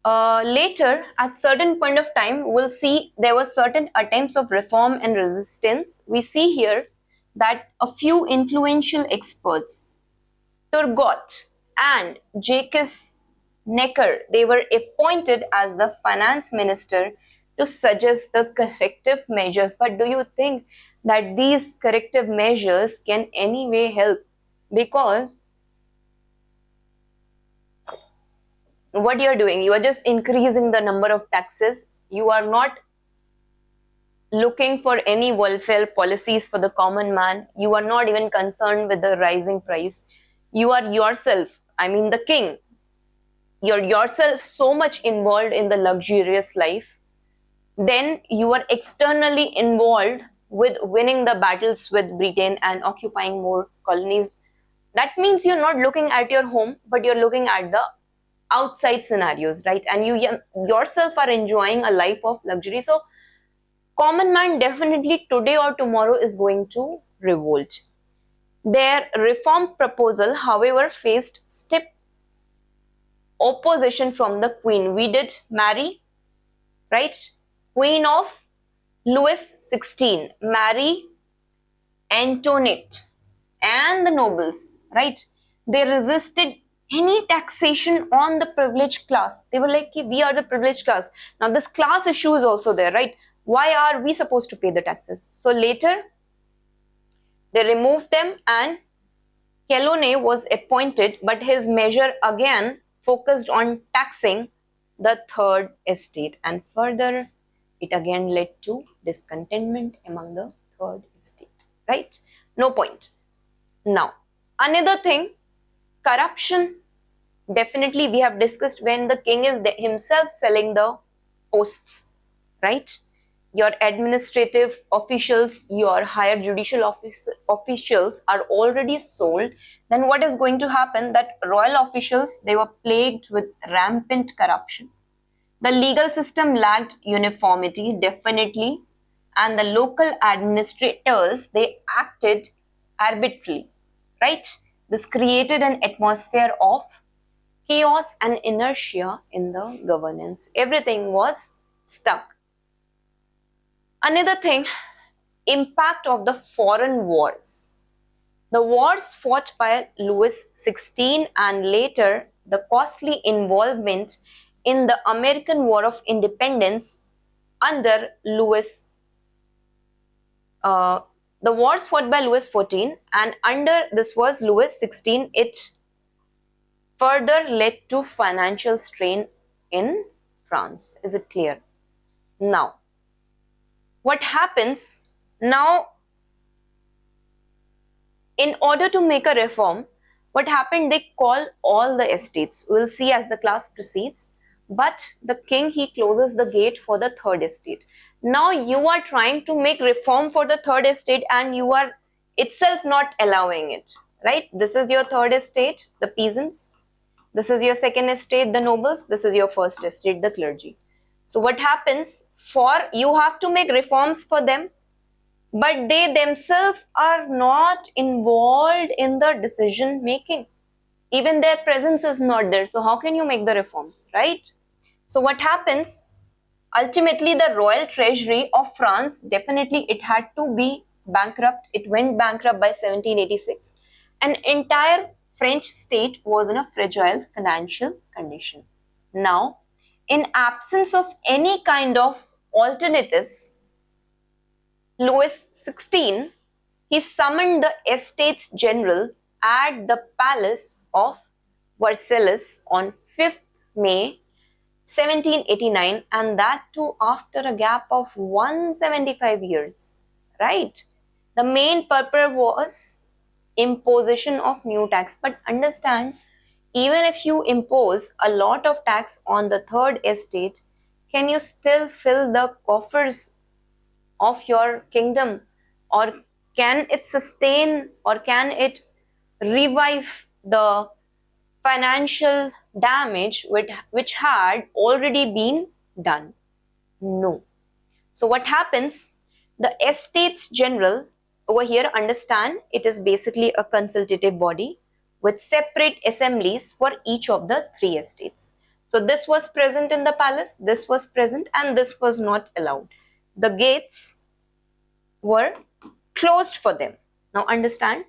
Later, at certain point of time, we'll see there were certain attempts of reform and resistance. We see here that a few influential experts, Turgot and Jacques Necker, they were appointed as the finance minister to suggest the corrective measures. But do you think that these corrective measures can anyway help? Because what you're doing, you are just increasing the number of taxes. You are not looking for any welfare policies for the common man. You are not even concerned with the rising price. You are yourself, I mean the king, you're yourself so much involved in the luxurious life. Then you are externally involved with winning the battles with Britain and occupying more colonies. That means you're not looking at your home, but you're looking at the outside scenarios, right? And you yourself are enjoying a life of luxury. So common man definitely today or tomorrow is going to revolt. Their reform proposal, however, faced stiff opposition from the queen. We did Mary, right? Queen of Louis XVI, Mary Antoinette, and the nobles, right? They resisted any taxation on the privileged class. They were like, we are the privileged class. Now this class issue is also there, right? Why are we supposed to pay the taxes? So later, they removed them and Kellone was appointed, but his measure again focused on taxing the third estate, and further it again led to discontentment among the third estate, right? No point. Now, another thing, corruption. Definitely we have discussed when the king is himself selling the posts, right? Your administrative officials, your higher judicial officials are already sold. Then what is going to happen? That royal officials, they were plagued with rampant corruption. The legal system lacked uniformity, definitely, and the local administrators, they acted arbitrarily, right? This created an atmosphere of chaos and inertia in the governance. Everything was stuck. Another thing, impact of the foreign wars. The wars fought by Louis XVI and later the costly involvement in the American War of Independence under Louis, the wars fought by Louis XIV and under this was Louis XVI, it further led to financial strain in France. Is it clear? Now, what happens now, in order to make a reform, what happened, they call all the estates. We'll see as the class proceeds. But the king, he closes the gate for the third estate. Now you are trying to make reform for the third estate and you are itself not allowing it, right? This is your third estate, the peasants. This is your second estate, the nobles. This is your first estate, the clergy. So what happens, you have to make reforms for them, but they themselves are not involved in the decision making. Even their presence is not there. So how can you make the reforms, right? So what happens, ultimately the royal treasury of France, definitely it had to be bankrupt. It went bankrupt by 1786. An entire French state was in a fragile financial condition. Now, in absence of any kind of alternatives, Louis XVI, he summoned the Estates General at the palace of Versailles on 5th May 1789, and that too after a gap of 175 years, right? The main purpose was imposition of new tax. But understand, even if you impose a lot of tax on the third estate, can you still fill the coffers of your kingdom, or can it sustain, or can it revive the financial damage which had already been done? No. So what happens, the Estates General over here, understand, it is basically a consultative body with separate assemblies for each of the three estates. So this was present in the palace, this was present, and this was not allowed. The gates were closed for them. Now understand?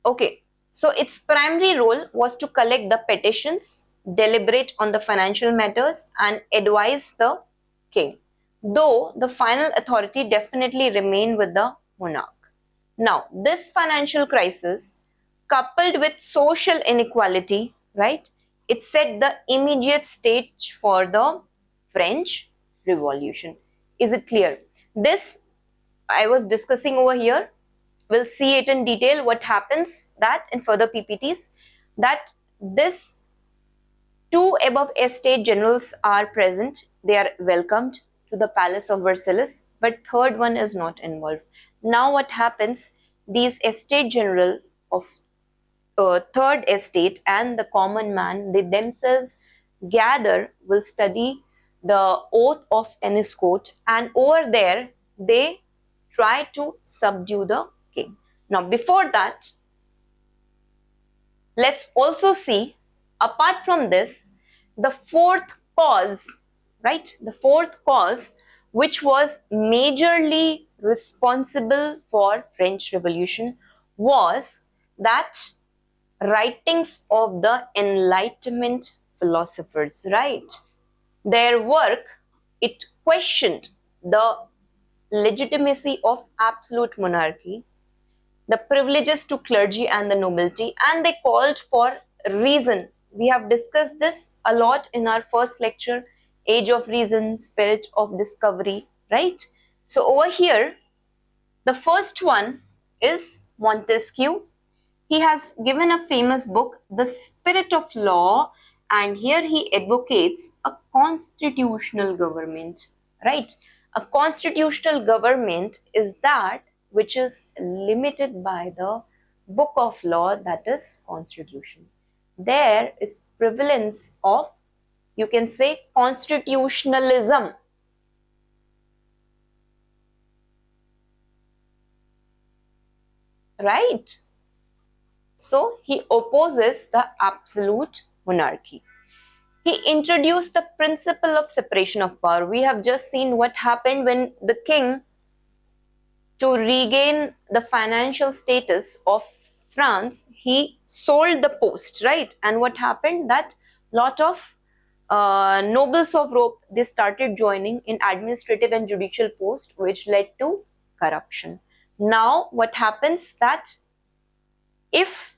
Okay, so its primary role was to collect the petitions, deliberate on the financial matters, and advise the king, though the final authority definitely remained with the monarch. Now, this financial crisis, coupled with social inequality, right, it set the immediate stage for the French Revolution. Is it clear? This I was discussing over here. We'll see it in detail what happens that in further PPTs, that this two above estate generals are present. They are welcomed to the palace of Versailles, but third one is not involved. Now what happens, these estate general of third estate and the common man, they themselves gather, will study the oath of Enniscote, and over there they try to subdue the king. Now before that, let's also see, apart from this, the fourth cause, right? The fourth cause which was majorly responsible for French Revolution was that writings of the Enlightenment philosophers, right? Their work, it questioned the legitimacy of absolute monarchy, the privileges to clergy and the nobility, and they called for reason. We have discussed this a lot in our first lecture, Age of Reason, Spirit of Discovery, right? So over here, the first one is Montesquieu. He has given a famous book, The Spirit of Law, and here he advocates a constitutional government, right? A constitutional government is that which is limited by the book of law, that is constitution. There is prevalence of, you can say, constitutionalism. Right? So he opposes the absolute monarchy. He introduced the principle of separation of power. We have just seen what happened when the king, to regain the financial status of France, he sold the post, right? And what happened, that lot of nobles of Europe, they started joining in administrative and judicial posts, which led to corruption. Now what happens, that if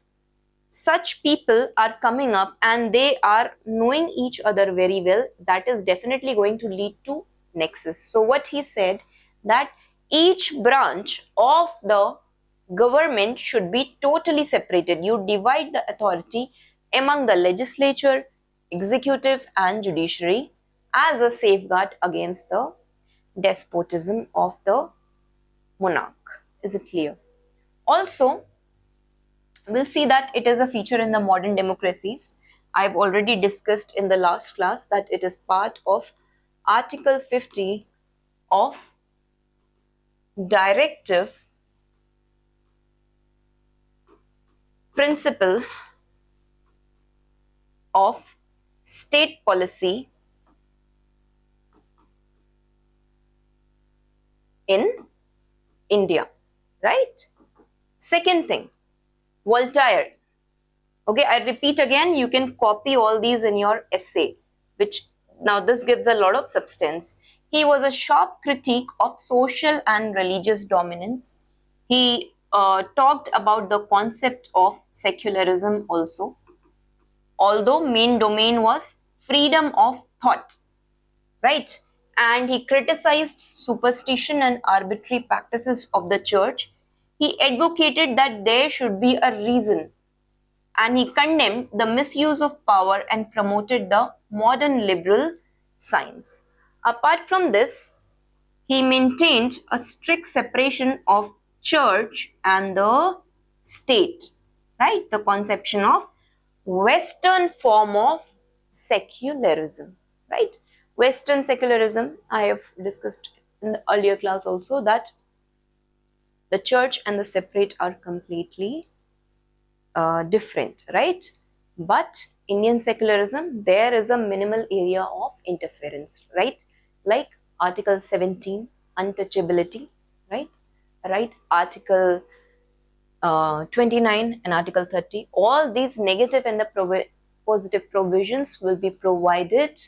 such people are coming up and they are knowing each other very well, that is definitely going to lead to nexus. So what he said, that each branch of the government should be totally separated. You divide the authority among the legislature, executive and judiciary as a safeguard against the despotism of the monarch. Is it clear? Also, we'll see that it is a feature in the modern democracies. I've already discussed in the last class that it is part of Article 50 of Directive Principle of State Policy in India, right? Second thing, Voltaire. Okay, I repeat again, you can copy all these in your essay, which now this gives a lot of substance. He was a sharp critique of social and religious dominance. He talked about the concept of secularism also, although main domain was freedom of thought, right? And he criticized superstition and arbitrary practices of the church. He advocated that there should be a reason, and he condemned the misuse of power and promoted the modern liberal science. Apart from this, he maintained a strict separation of church and the state, right? The conception of Western form of secularism, right? Western secularism, I have discussed in the earlier class also, that the church and the separate are completely different, right? But Indian secularism, there is a minimal area of interference, right? Like Article 17, untouchability, right? Right? Article 29 and Article 30, all these negative and the positive provisions will be provided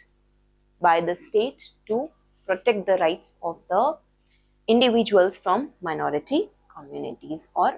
by the state to protect the rights of the individuals from minority communities or